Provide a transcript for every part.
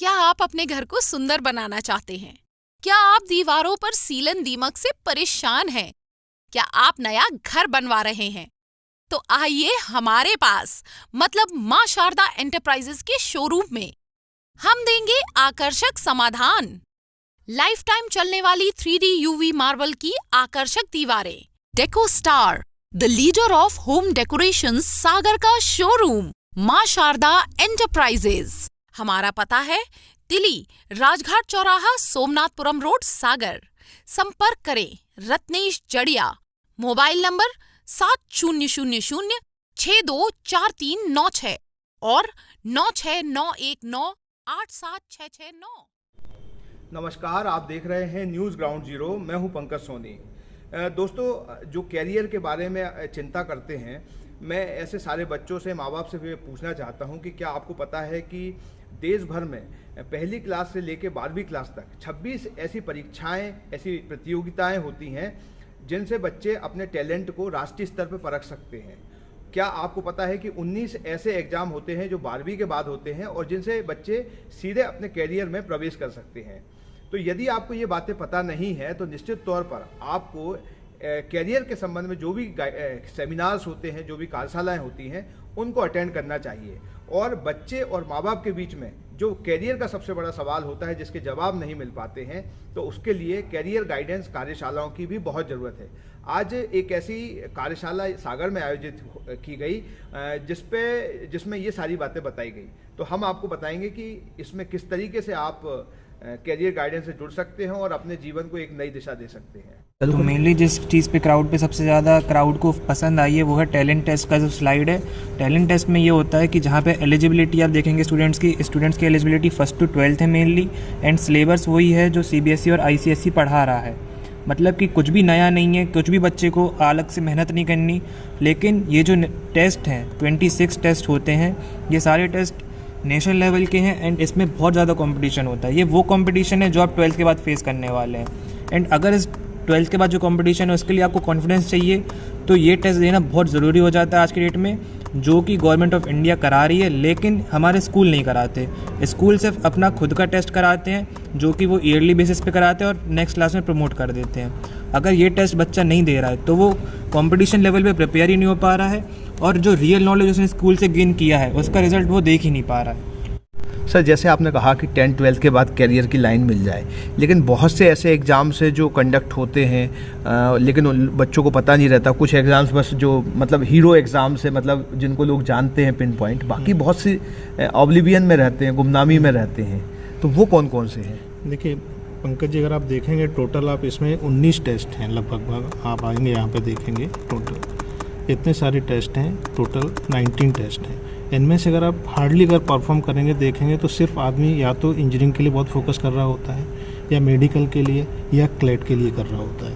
क्या आप अपने घर को सुंदर बनाना चाहते हैं? क्या आप दीवारों पर सीलन दीमक से परेशान हैं? क्या आप नया घर बनवा रहे हैं? तो आइए हमारे पास मतलब मां शारदा एंटरप्राइजेस के शोरूम में हम देंगे आकर्षक समाधान। लाइफ टाइम चलने वाली 3D UV मार्बल की आकर्षक दीवारें। Deco Star, the leader of home decoration, Sagar का शोरूम मां शारदा एंटरप्राइजेस। हमारा पता है तिली, राजघाट चौराहा, सोमनाथपुरम रोड, सागर। संपर्क करें रत्नेश जड़िया। मोबाइल नंबर 7000624396 और 9691987669। नमस्कार, आप देख रहे हैं न्यूज़ ग्राउंड जीरो। मैं हूं पंकज सोनी। दोस्तों, जो कैरियर के बारे में चिंता करते हैं, मैं ऐसे सारे बच्चों से, माँ बाप से भी पूछना चाहता हूं कि क्या आपको पता है कि देश भर में पहली क्लास से लेकर 12वीं क्लास तक 26 ऐसी परीक्षाएं, ऐसी प्रतियोगिताएं होती हैं जिनसे बच्चे अपने टैलेंट को राष्ट्रीय स्तर पर परख सकते हैं। क्या आपको पता है कि 19 ऐसे एग्ज़ाम होते हैं जो 12वीं के बाद होते हैं और जिनसे बच्चे सीधे अपने कैरियर में प्रवेश कर सकते हैं। तो यदि आपको ये बातें पता नहीं है तो निश्चित तौर पर आपको कैरियर के संबंध में जो भी सेमिनार्स होते हैं, जो भी कार्यशालाएं होती हैं, उनको अटेंड करना चाहिए। और बच्चे और माँ बाप के बीच में जो कैरियर का सबसे बड़ा सवाल होता है, जिसके जवाब नहीं मिल पाते हैं, तो उसके लिए कैरियर गाइडेंस कार्यशालाओं की भी बहुत ज़रूरत है। आज एक ऐसी कार्यशाला सागर में आयोजित की गई जिसमें ये सारी बातें बताई गई। तो हम आपको बताएंगे कि इसमें किस तरीके से आप कैरियर गाइडेंस से जुड़ सकते हैं और अपने जीवन को एक नई दिशा दे सकते हैं। तो मेनली जिस चीज़ पे क्राउड पे सबसे ज़्यादा क्राउड को पसंद आई है वो है टैलेंट टेस्ट का जो स्लाइड है। टैलेंट टेस्ट में ये होता है कि जहाँ पे एलिजिबिलिटी आप देखेंगे स्टूडेंट्स की एलिजिबिलिटी 1st to 12th है मेनली, एंड सिलेबस वही है जो CBSE और ICSE पढ़ा रहा है। मतलब कि कुछ भी नया नहीं है, कुछ भी बच्चे को अलग से मेहनत नहीं करनी। लेकिन ये जो टेस्ट हैं 26 टेस्ट होते हैं, ये सारे टेस्ट नेशनल लेवल के हैं एंड इसमें बहुत ज़्यादा कंपटीशन होता है। ये वो कंपटीशन है जो आप 12th के बाद फेस करने वाले हैं। एंड अगर इस 12th के बाद जो कंपटीशन है उसके लिए आपको कॉन्फिडेंस चाहिए, तो ये टेस्ट देना बहुत ज़रूरी हो जाता है आज की डेट में, जो कि गवर्नमेंट ऑफ इंडिया करा रही है। लेकिन हमारे स्कूल नहीं कराते। स्कूल सिर्फ अपना खुद का टेस्ट कराते हैं, जो कि वो ईयरली बेसिस पे कराते हैं और नेक्स्ट क्लास में प्रमोट कर देते हैं। अगर ये टेस्ट बच्चा नहीं दे रहा है तो वो कंपटीशन लेवल पे प्रिपेयर ही नहीं हो पा रहा है, और जो रियल नॉलेज उसने स्कूल से गेन किया है उसका रिजल्ट वो देख ही नहीं पा रहा है। सर, जैसे आपने कहा कि 10th-12th के बाद कैरियर की लाइन मिल जाए, लेकिन बहुत से ऐसे एग्ज़ाम्स हैं जो कंडक्ट होते हैं, लेकिन उन बच्चों को पता नहीं रहता। कुछ एग्ज़ाम्स बस जो मतलब हीरो एग्ज़ाम्स है, मतलब जिनको लोग जानते हैं पिन पॉइंट, बाकी बहुत सी ऑब्लिवियन में रहते हैं, गुमनामी में रहते हैं। तो वो कौन कौन से हैं? देखिए पंकज जी, अगर आप देखेंगे टोटल आप इसमें 19 टेस्ट हैं लगभग। आप आएंगे यहाँ पे देखेंगे टोटल इतने सारे टेस्ट हैं, टोटल 19 टेस्ट हैं। इनमें से अगर आप हार्डली अगर परफॉर्म करेंगे देखेंगे तो सिर्फ आदमी या तो इंजीनियरिंग के लिए बहुत फोकस कर रहा होता है, या मेडिकल के लिए, या क्लेट के लिए कर रहा होता है।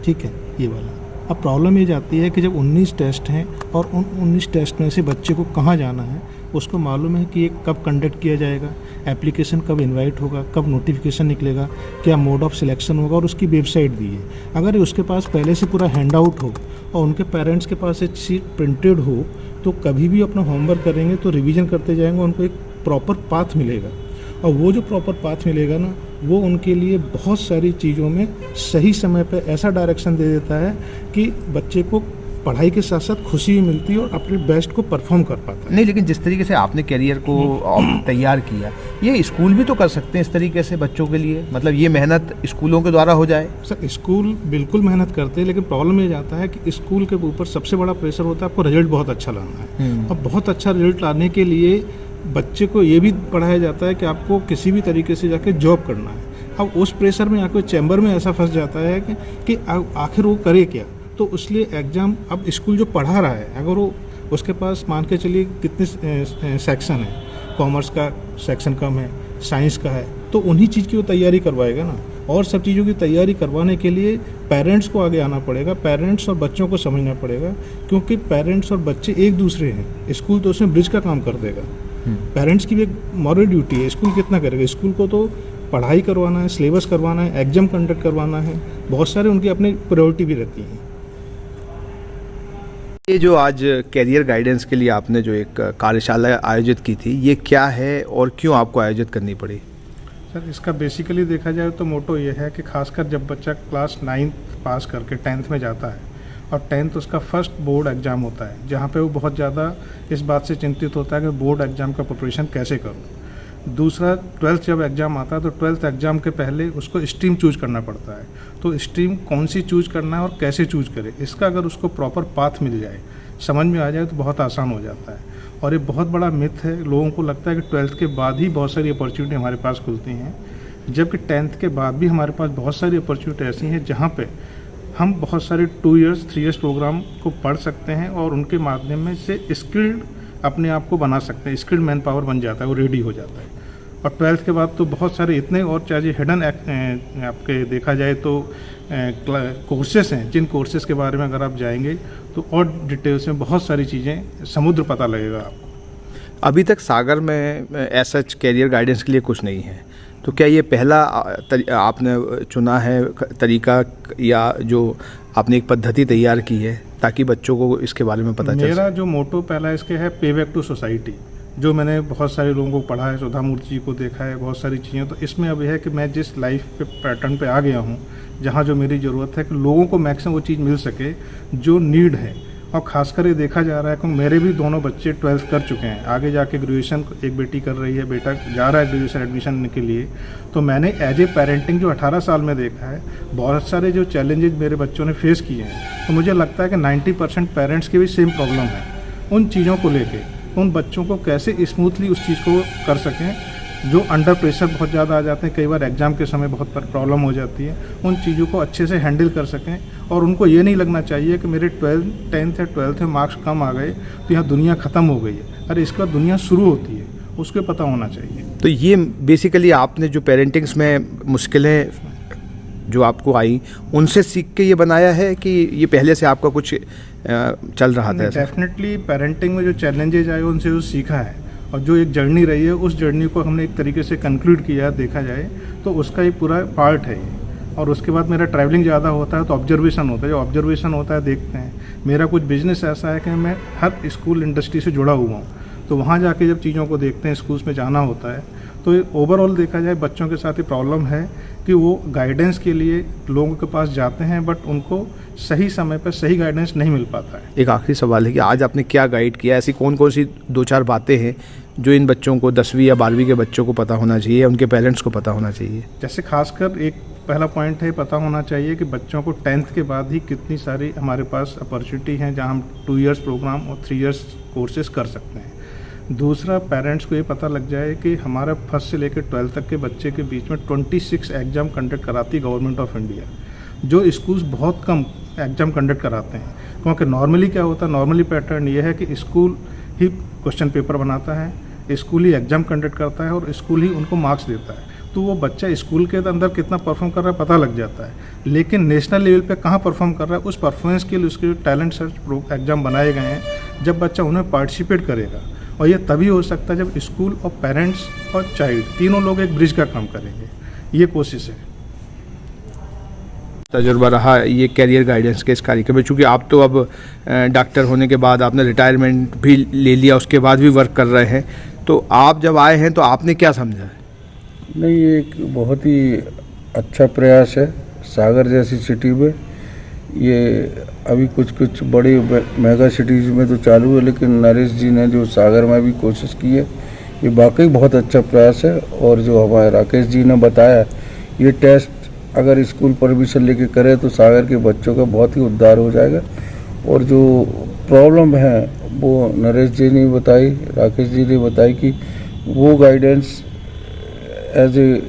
ठीक है, ये वाला। अब प्रॉब्लम ये जाती है कि जब 19 टेस्ट हैं और उन 19 टेस्ट में से बच्चे को कहाँ जाना है उसको मालूम है कि ये कब कंडक्ट किया जाएगा, एप्लीकेशन कब इनवाइट होगा, कब नोटिफिकेशन निकलेगा, क्या मोड ऑफ सिलेक्शन होगा, और उसकी वेबसाइट दी है। अगर उसके पास पहले से पूरा हैंड आउट हो और उनके पेरेंट्स के पास एक सीट प्रिंटेड हो, तो कभी भी अपना होमवर्क करेंगे तो रिवीजन करते जाएंगे, उनको एक प्रॉपर पाथ मिलेगा। और वो जो प्रॉपर पाथ मिलेगा ना, वो उनके लिए बहुत सारी चीज़ों में सही समय पे ऐसा डायरेक्शन दे देता है कि बच्चे को पढ़ाई के साथ साथ खुशी भी मिलती है और अपने बेस्ट को परफॉर्म कर पाता है। नहीं, लेकिन जिस तरीके से आपने कैरियर को तैयार किया, ये स्कूल भी तो कर सकते हैं इस तरीके से बच्चों के लिए। मतलब ये मेहनत स्कूलों के द्वारा हो जाए। सर, स्कूल बिल्कुल मेहनत करते हैं, लेकिन प्रॉब्लम ये जाता है कि स्कूल के ऊपर सबसे बड़ा प्रेशर होता है आपको रिजल्ट बहुत अच्छा लाना है। और बहुत अच्छा रिजल्ट लाने के लिए बच्चे को ये भी पढ़ाया जाता है कि आपको किसी भी तरीके से जाके जॉब करना है। अब उस प्रेशर में आके चैम्बर में ऐसा फंस जाता है कि आखिर वो करे क्या। तो उसलिए एग्ज़ाम, अब स्कूल जो पढ़ा रहा है, अगर वो उसके पास मान के चलिए कितने सेक्शन है, कॉमर्स का सेक्शन कम है, साइंस का है, तो उन्हीं चीज़ की वो तैयारी करवाएगा ना। और सब चीज़ों की तैयारी करवाने के लिए पेरेंट्स को आगे आना पड़ेगा, पेरेंट्स और बच्चों को समझना पड़ेगा, क्योंकि पेरेंट्स और बच्चे एक दूसरे हैं। स्कूल तो उसमें ब्रिज का काम कर देगा। पेरेंट्स की भी एक मॉरल ड्यूटी है, स्कूल कितना करेगा। स्कूल को तो पढ़ाई करवाना है, सिलेबस करवाना है, एग्जाम कंडक्ट करवाना है, बहुत सारे उनकी अपनी प्रायोरिटी भी रहती हैं। ये जो आज कैरियर गाइडेंस के लिए आपने जो एक कार्यशाला आयोजित की थी, ये क्या है और क्यों आपको आयोजित करनी पड़ी? सर, इसका बेसिकली देखा जाए तो मोटो ये है कि खासकर जब बच्चा क्लास 9 पास करके 10th में जाता है और 10th उसका फर्स्ट बोर्ड एग्ज़ाम होता है, जहाँ पे वो बहुत ज़्यादा इस बात से चिंतित होता है कि बोर्ड एग्ज़ाम का प्रिपरेशन कैसे करूँ। दूसरा, 12th जब एग्ज़ाम आता है तो 12th एग्ज़ाम के पहले उसको स्ट्रीम चूज करना पड़ता है। तो स्ट्रीम कौन सी चूज करना है और कैसे चूज करे, इसका अगर उसको प्रॉपर पाथ मिल जाए, समझ में आ जाए तो बहुत आसान हो जाता है। और ये बहुत बड़ा मिथ है, लोगों को लगता है कि 12th के बाद ही बहुत सारी अपॉर्चुनिटी हमारे पास खुलती हैं, जबकि 10th के बाद भी हमारे पास बहुत सारी अपॉर्चुनिटी ऐसी हैं जहाँ पे हम बहुत सारे 2 years 3 years प्रोग्राम को पढ़ सकते हैं और उनके माध्यम में से स्किल्ड अपने आप को बना सकते हैं, स्किल्ड मैन पावर बन जाता है, वो रेडी हो जाता है। और 12th के बाद तो बहुत सारे इतने और चाहे हिडन आपके देखा जाए तो कोर्सेस हैं, जिन कोर्सेज के बारे में अगर आप जाएंगे तो और डिटेल्स में बहुत सारी चीज़ें समुद्र पता लगेगा आपको। अभी तक सागर में ऐसा कैरियर गाइडेंस के लिए कुछ नहीं है, तो क्या ये पहला आपने चुना है तरीका या जो आपने एक पद्धति तैयार की है ताकि बच्चों को इसके बारे में पता चले? मेरा जो मोटो पहला इसके है पे बैक टू सोसाइटी, जो मैंने बहुत सारे लोगों को पढ़ा है, सुधा मूर्ति जी को देखा है, बहुत सारी चीज़ें। तो इसमें अब यह है कि मैं जिस लाइफ पे पैटर्न पे आ गया हूँ, जहाँ जो मेरी ज़रूरत है कि लोगों को मैक्सिमम वो चीज़ मिल सके जो नीड है। और ख़ासकर ये देखा जा रहा है कि मेरे भी दोनों बच्चे 12th कर चुके हैं, आगे जाके ग्रेजुएशन एक बेटी कर रही है, बेटा जा रहा है ग्रेजुएशन एडमिशन के लिए। तो मैंने एज ए पेरेंटिंग जो 18 साल में देखा है, बहुत सारे जो चैलेंजेस मेरे बच्चों ने फेस किए हैं, तो मुझे लगता है कि 90% पेरेंट्स की भी सेम प्रॉब्लम है। उन चीज़ों को लेके उन बच्चों को कैसे स्मूथली उस चीज़ को कर सकें, जो अंडर प्रेशर बहुत ज़्यादा आ जाते हैं, कई बार एग्ज़ाम के समय बहुत प्रॉब्लम हो जाती है, उन चीज़ों को अच्छे से हैंडल कर सकें। और उनको ये नहीं लगना चाहिए कि मेरे 10th या 12th में मार्क्स कम आ गए तो यहाँ दुनिया ख़त्म हो गई है। अरे इसके बाद दुनिया शुरू होती है, उसको पता होना चाहिए। तो ये बेसिकली आपने जो पेरेंटिंग्स में मुश्किलें जो आपको आई, उनसे सीख के ये बनाया है कि ये पहले से आपका कुछ चल रहा था? डेफिनेटली पेरेंटिंग में जो चैलेंजेज आए उनसे जो सीखा है, और जो एक जर्नी रही है उस जर्नी को हमने एक तरीके से कंक्लूड किया, देखा जाए तो उसका एक पूरा पार्ट है ये। और उसके बाद मेरा ट्रैवलिंग ज़्यादा होता है तो ऑब्जर्वेशन होता है, जो ऑब्जर्वेशन होता है देखते हैं। मेरा कुछ बिजनेस ऐसा है कि मैं हर स्कूल इंडस्ट्री से जुड़ा हुआ हूँ, तो वहाँ जाके जब चीज़ों को देखते हैं, स्कूल्स में जाना होता है, तो ओवरऑल देखा जाए बच्चों के साथ ये प्रॉब्लम है कि वो गाइडेंस के लिए लोगों के पास जाते हैं, बट उनको सही समय पर सही गाइडेंस नहीं मिल पाता है। एक आखिरी सवाल है कि आज आपने क्या गाइड किया, ऐसी कौन कौन सी 2-4 बातें हैं जो इन बच्चों को 10वीं या 12वीं के बच्चों को पता होना चाहिए, उनके पेरेंट्स को पता होना चाहिए? जैसे खासकर एक पहला पॉइंट है, पता होना चाहिए कि बच्चों को 10th के बाद ही कितनी सारी हमारे पास अपॉर्चुनिटी हैं जहां हम 2 years प्रोग्राम और 3 years कोर्सेज कर सकते हैं। दूसरा, पेरेंट्स को ये पता लग जाए कि हमारा 1st से लेकर 12th तक के बच्चे के बीच में 26 एग्ज़ाम कंडक्ट कराती है गवर्नमेंट ऑफ इंडिया, जो स्कूल्स बहुत कम एग्ज़ाम कंडक्ट कराते हैं। क्योंकि नॉर्मली क्या होता है, नॉर्मली पैटर्न ये है कि स्कूल ही क्वेश्चन पेपर बनाता है, स्कूल ही एग्ज़ाम कंडक्ट करता है और स्कूल ही उनको मार्क्स देता है। तो वो बच्चा स्कूल के अंदर कितना परफॉर्म कर रहा है पता लग जाता है, लेकिन नेशनल लेवल पे कहाँ परफॉर्म कर रहा है, उस परफॉर्मेंस के लिए उसके टैलेंट सर्च एग्ज़ाम बनाए गए हैं। जब बच्चा उन्हें पार्टिसिपेट करेगा, और ये तभी हो सकता है जब स्कूल और पेरेंट्स और चाइल्ड तीनों लोग एक ब्रिज का काम करेंगे। ये कोशिश है। तजुर्बा रहा ये कैरियर गाइडेंस के इस कार्यक्रम में, चूँकि आप तो अब डॉक्टर होने के बाद आपने रिटायरमेंट भी ले लिया, उसके बाद भी वर्क कर रहे हैं, तो आप जब आए हैं तो आपने क्या समझा? नहीं, ये एक बहुत ही अच्छा प्रयास है। सागर जैसी सिटी में ये अभी कुछ बड़ी मेगा सिटीज़ में तो चालू है, लेकिन नरेश जी ने जो सागर में भी कोशिश की है, ये वाकई बहुत अच्छा प्रयास है। और जो हमारे राकेश जी ने बताया, ये टेस्ट अगर स्कूल परमिशन लेके करे तो सागर के बच्चों का बहुत ही उद्धार हो जाएगा। और जो प्रॉब्लम है वो नरेश जी ने बताई, राकेश जी ने बताई कि वो गाइडेंस एज ए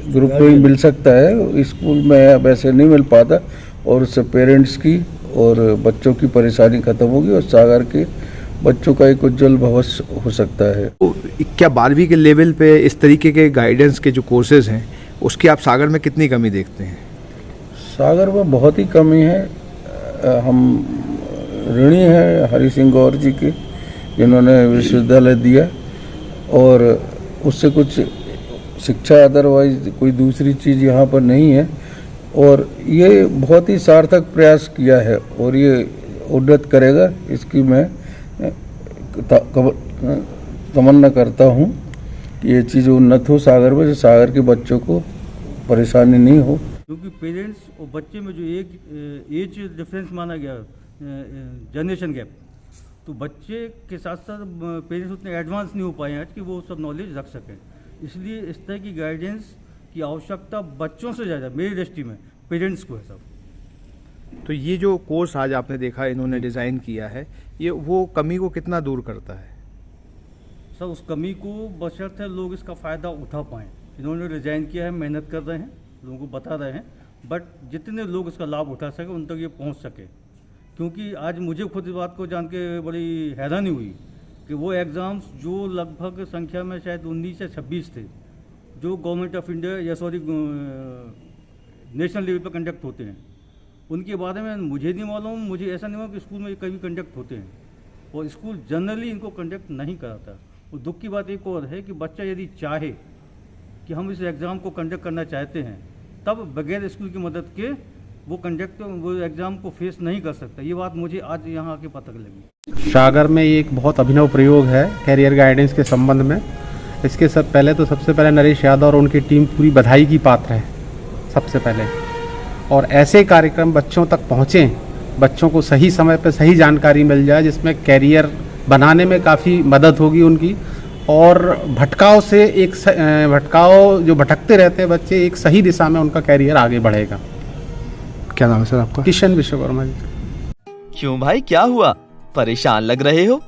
ग्रुप में मिल सकता है, स्कूल में वैसे नहीं मिल पाता, और उससे पेरेंट्स की और बच्चों की परेशानी खत्म होगी और सागर के बच्चों का एक उज्जवल भविष्य हो सकता है। तो क्या 12वीं के लेवल पे इस तरीके के गाइडेंस के जो कोर्सेज हैं, उसकी आप सागर में कितनी कमी देखते हैं? सागर में बहुत ही कमी है। हम ऋणी हैं हरि सिंह गौर जी के, जिन्होंने विश्वविद्यालय दिया, और उससे कुछ शिक्षा अदरवाइज कोई दूसरी चीज़ यहाँ पर नहीं है। और ये बहुत ही सार्थक प्रयास किया है, और ये उन्नत करेगा, इसकी मैं तमन्ना करता हूँ कि ये चीज़ उन्नत हो सागर में, सागर के बच्चों को परेशानी नहीं हो। क्योंकि पेरेंट्स और बच्चे में जो एक एज डिफरेंस माना गया, जनरेशन गैप, तो बच्चे के साथ साथ पेरेंट्स उतने एडवांस नहीं हो पाए हैं आज कि वो सब नॉलेज रख सकें। इसलिए इस तरह की गाइडेंस की आवश्यकता बच्चों से ज़्यादा मेरी दृष्टि में पेरेंट्स को है सब। तो ये जो कोर्स आज आपने देखा इन्होंने डिज़ाइन किया है, ये वो कमी को कितना दूर करता है? सर उस कमी को बशर्ते लोग इसका फ़ायदा उठा पाएँ। इन्होंने डिज़ाइन किया है, मेहनत कर रहे हैं, लोगों को बता रहे हैं, बट जितने लोग इसका लाभ उठा सके उन तक ये पहुंच सके। क्योंकि आज मुझे खुद इस बात को जान के बड़ी हैरानी हुई कि वो एग्ज़ाम्स जो लगभग संख्या में शायद 19 या 26 थे, जो गवर्नमेंट ऑफ इंडिया या नेशनल लेवल पर कंडक्ट होते हैं, उनके बारे में मुझे नहीं मालूम, मुझे ऐसा नहीं मालूम कि स्कूल में कभी कंडक्ट होते हैं, और स्कूल जनरली इनको कंडक्ट नहीं कराता। और दुख की बात एक और है कि बच्चा यदि चाहे कि हम इस एग्ज़ाम को कंडक्ट करना चाहते हैं, तब बगैर स्कूल की मदद के वो एग्ज़ाम को फेस नहीं कर सकता। ये बात मुझे आज यहाँ आके पता लगी। सागर में ये एक बहुत अभिनव प्रयोग है कैरियर गाइडेंस के संबंध में। इसके सबसे पहले नरेश यादव और उनकी टीम पूरी बधाई की पात्र है सबसे पहले। और ऐसे कार्यक्रम बच्चों तक पहुँचें, बच्चों को सही समय पर सही जानकारी मिल जाए, जिसमें कैरियर बनाने में काफ़ी मदद होगी उनकी, और भटकाव जो भटकते रहते हैं बच्चे, एक सही दिशा में उनका कैरियर आगे बढ़ेगा। क्या नाम है सर आपका? किशन विश्वकर्मा जी। क्यों भाई, क्या हुआ? परेशान लग रहे हो?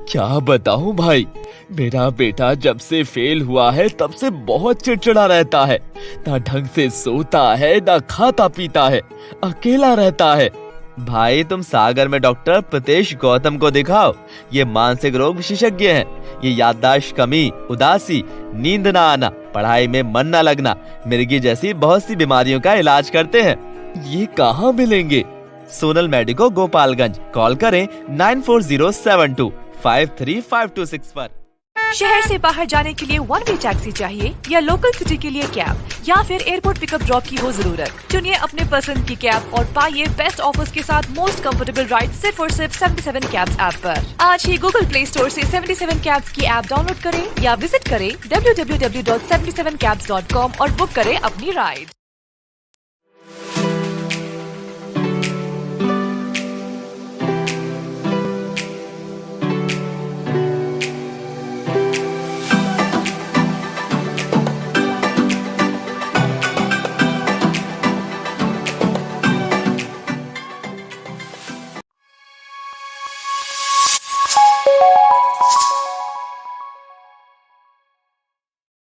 क्या बताऊं भाई, मेरा बेटा जब से फेल हुआ है तब से बहुत चिड़चिड़ा रहता है, ना ढंग से सोता है, ना खाता पीता है, अकेला रहता है। भाई तुम सागर में डॉक्टर प्रीतेश गौतम को दिखाओ, ये मानसिक रोग विशेषज्ञ हैं। ये याददाश्त कमी, उदासी, नींद ना आना, पढ़ाई में मन न लगना, मिर्गी जैसी बहुत सी बीमारियों का इलाज करते हैं। ये कहाँ मिलेंगे? सोनल मेडिको गोपालगंज। कॉल करें 9407253526 पर। शहर से बाहर जाने के लिए वन वे टैक्सी चाहिए या लोकल सिटी के लिए कैब, या फिर एयरपोर्ट पिकअप ड्रॉप की हो जरूरत? चुनिए अपने पसंद की कैब और पाइए बेस्ट ऑफर्स के साथ मोस्ट कंफर्टेबल राइड सिर्फ और सिर्फ 77 कैब्स ऐप पर। आज ही गूगल प्ले स्टोर से 77 कैब्स की ऐप डाउनलोड करें या विजिट करें www.77cabs.com और बुक करें अपनी राइड।